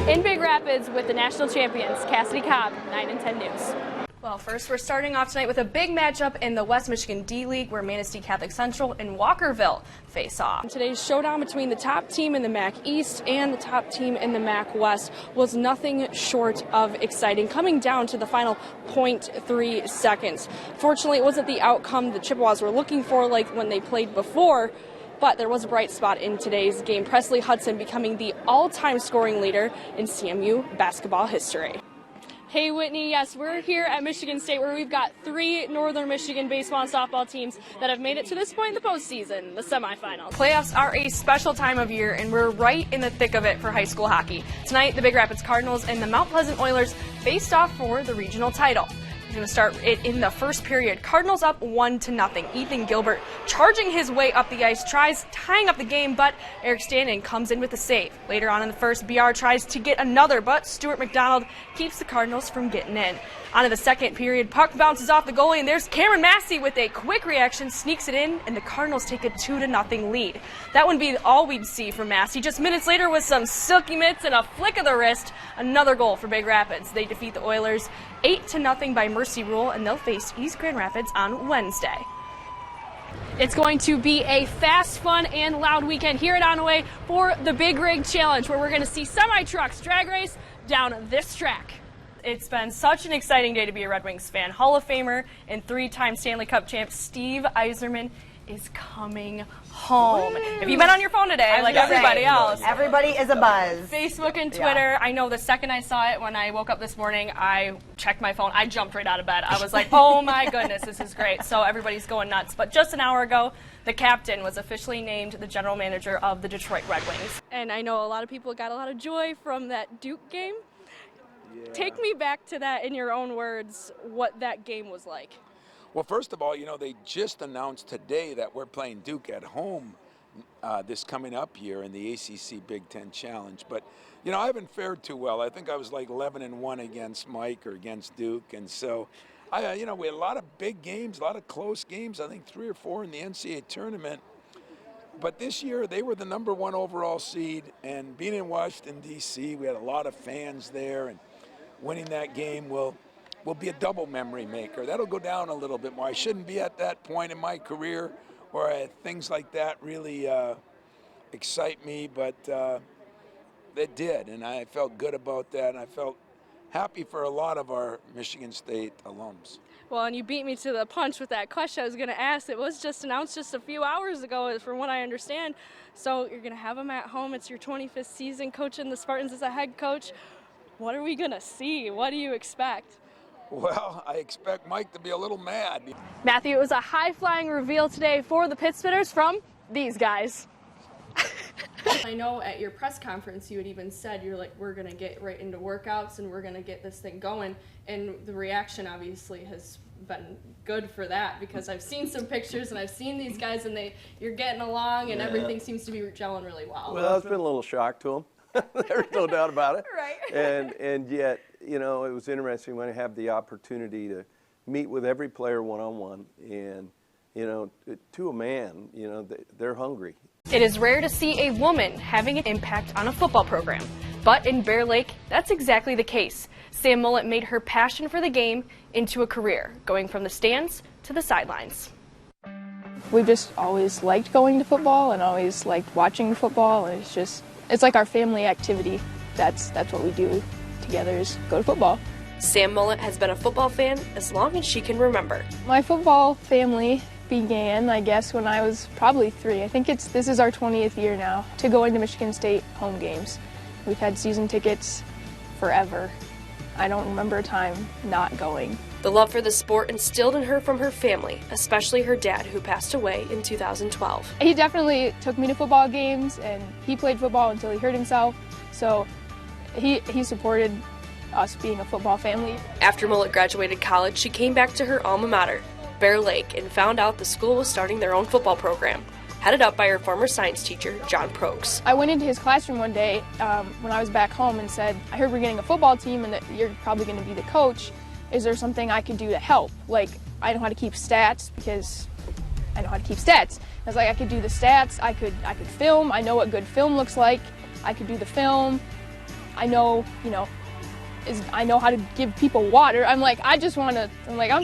In Big Rapids with the national champions, Cassidy Cobb, 9 and 10 News. Well, first we're starting off tonight with a big matchup in the West Michigan D-League where Manistee Catholic Central and Walkerville face off. Today's showdown between the top team in the MAC East and the top team in the MAC West was nothing short of exciting, coming down to the final 0.3 seconds. Fortunately, it wasn't the outcome the Chippewas were looking for like when they played before, but there was a bright spot in today's game, Presley Hudson becoming the all-time scoring leader in CMU basketball history. Hey Whitney, yes, we're here at Michigan State where we've got 3 Northern Michigan baseball and softball teams that have made it to this point in the postseason, the semifinals. Playoffs are a special time of year and we're right in the thick of it for high school hockey. Tonight, the Big Rapids Cardinals and the Mount Pleasant Oilers faced off for the regional title. We're going to start it in the first period. Cardinals up 1-0. Ethan Gilbert charging his way up the ice, tries tying up the game, but Eric Standen comes in with a save. Later on in the first, BR tries to get another, but Stuart McDonald keeps the Cardinals from getting in. On to the second period, puck bounces off the goalie, and there's Cameron Massey with a quick reaction, sneaks it in, and the Cardinals take a 2-0 lead. That wouldn't be all we'd see from Massey. Just minutes later, with some silky mitts and a flick of the wrist, another goal for Big Rapids. They defeat the Oilers 8-0 by mercy rule, and they'll face East Grand Rapids on Wednesday. It's going to be a fast, fun, and loud weekend here at Onaway for the Big Rig Challenge, where we're going to see semi-trucks drag race down this track. It's been such an exciting day to be a Red Wings fan. Hall of Famer and 3-time Stanley Cup champ Steve Yzerman is coming home. Woo. Have you been on your phone today, like everybody else? Everybody is a buzz. Facebook and Twitter. Yeah. I know the second I saw it when I woke up this morning, I checked my phone. I jumped right out of bed. I was like, oh my goodness, this is great. So everybody's going nuts. But just an hour ago, the captain was officially named the general manager of the Detroit Red Wings. And I know a lot of people got a lot of joy from that Duke game. Yeah. Take me back to that in your own words, what that game was like. Well, first of all, you know, they just announced today that we're playing Duke at home this coming up year in the ACC Big Ten Challenge. But, you know, I haven't fared too well. I think I was like 11-1 against Mike or against Duke. And so, you know, we had a lot of big games, a lot of close games, I think 3 or 4 in the NCAA tournament. But this year, they were the #1 overall seed. And being in Washington, D.C., we had a lot of fans there. And winning that game will be a double memory maker. That'll go down a little bit more. I shouldn't be at that point in my career where things like that really excite me, but it did, and I felt good about that, and I felt happy for a lot of our Michigan State alums. Well, and you beat me to the punch with that question I was going to ask. It was just announced just a few hours ago, from what I understand. So you're going to have them at home. It's your 25th season coaching the Spartans as a head coach. What are we going to see? What do you expect? Well, I expect Mike to be a little mad. Matthew, it was a high-flying reveal today for the Pit Spitters from these guys. I know at your press conference you had even said, you're like, we're going to get right into workouts and we're going to get this thing going. And the reaction obviously has been good for that, because I've seen some pictures and I've seen these guys and you're getting along and everything seems to be gelling really well. Well, it's been a little shock to them. There's no doubt about it. Right. And yet, you know, it was interesting when I have the opportunity to meet with every player one-on-one, and, you know, to a man, you know, they're hungry. It is rare to see a woman having an impact on a football program, but in Bear Lake, that's exactly the case. Sam Mullet made her passion for the game into a career, going from the stands to the sidelines. We just always liked going to football and always liked watching football, and it's like our family activity. That's what we do together, is go to football. Sam Mullet has been a football fan as long as she can remember. My football family began, I guess, when I was probably 3. I think this is our 20th year now to going to Michigan State home games. We've had season tickets forever. I don't remember a time not going. The love for the sport instilled in her from her family, especially her dad, who passed away in 2012. He definitely took me to football games, and he played football until he hurt himself, so he supported us being a football family. After Mullet graduated college, she came back to her alma mater, Bear Lake, and found out the school was starting their own football program, headed up by her former science teacher, John Prokes. I went into his classroom one day when I was back home and said, I heard we're getting a football team and that you're probably going to be the coach. Is there something I could do to help? Like, I know how to keep stats because I know how to keep stats. I was like, I could do the stats, I could film, I know what good film looks like, I could do the film. I know, I know how to give people water. I'm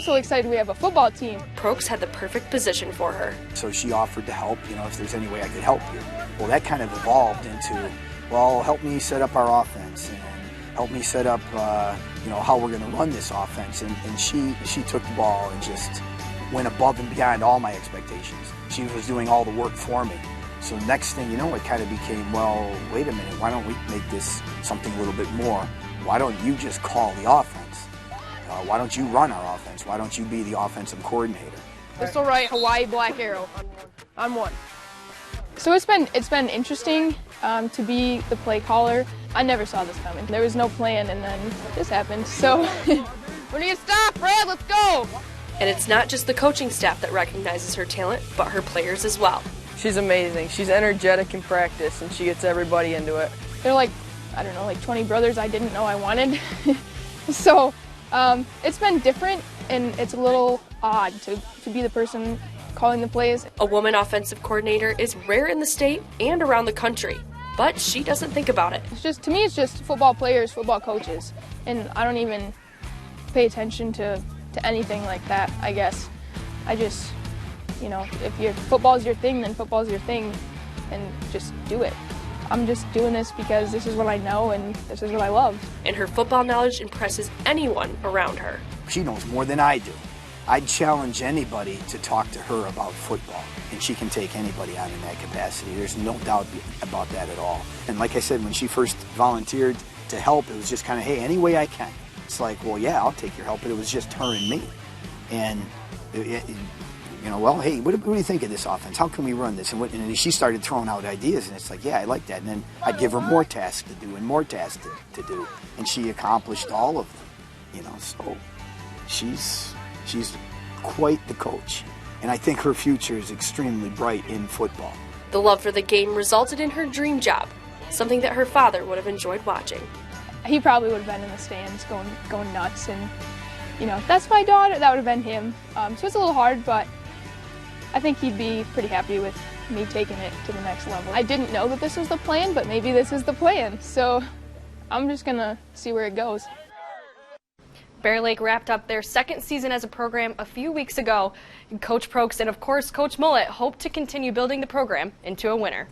so excited we have a football team. Prokes had the perfect position for her. So she offered to help, if there's any way I could help you. Well, that kind of evolved into, well, help me set up our offense and help me set up, how we're going to run this offense. And she took the ball and just went above and beyond all my expectations. She was doing all the work for me. So next thing you know, it kind of became, well, wait a minute, why don't we make this something a little bit more? Why don't you just call the offense? Why don't you run our offense? Why don't you be the offensive coordinator? This will write Hawaii Black Arrow on one. So it's been interesting to be the play caller. I never saw this coming. There was no plan, and then this happened. So when do you stop, Brad? Let's go! And it's not just the coaching staff that recognizes her talent, but her players as well. She's amazing. She's energetic in practice, and she gets everybody into it. They're like 20 brothers I didn't know I wanted. So it's been different, and it's a little odd to be the person calling the plays. A woman offensive coordinator is rare in the state and around the country, but she doesn't think about it. To me, it's just football players, football coaches, and I don't even pay attention to anything like that, I guess. I just, if football's your thing, then football's your thing, and just do it. I'm just doing this because this is what I know and this is what I love. And her football knowledge impresses anyone around her. She knows more than I do. I'd challenge anybody to talk to her about football, and she can take anybody on in that capacity. There's no doubt about that at all. And like I said, when she first volunteered to help, it was just kind of, hey, any way I can. It's like, well, yeah, I'll take your help, but it was just her and me. And well, hey, what do you think of this offense? How can we run this? And she started throwing out ideas, and it's like, yeah, I like that. And then I'd give her more tasks to do and more tasks to do, and she accomplished all of them. So she's quite the coach, and I think her future is extremely bright in football. The love for the game resulted in her dream job, something that her father would have enjoyed watching. He probably would have been in the stands going nuts, and that's my daughter. That would have been him. So it's a little hard, but I think he'd be pretty happy with me taking it to the next level. I didn't know that this was the plan, but maybe this is the plan. So I'm just gonna see where it goes. Bear Lake wrapped up their second season as a program a few weeks ago. Coach Prokes and, of course, Coach Mullet hope to continue building the program into a winner.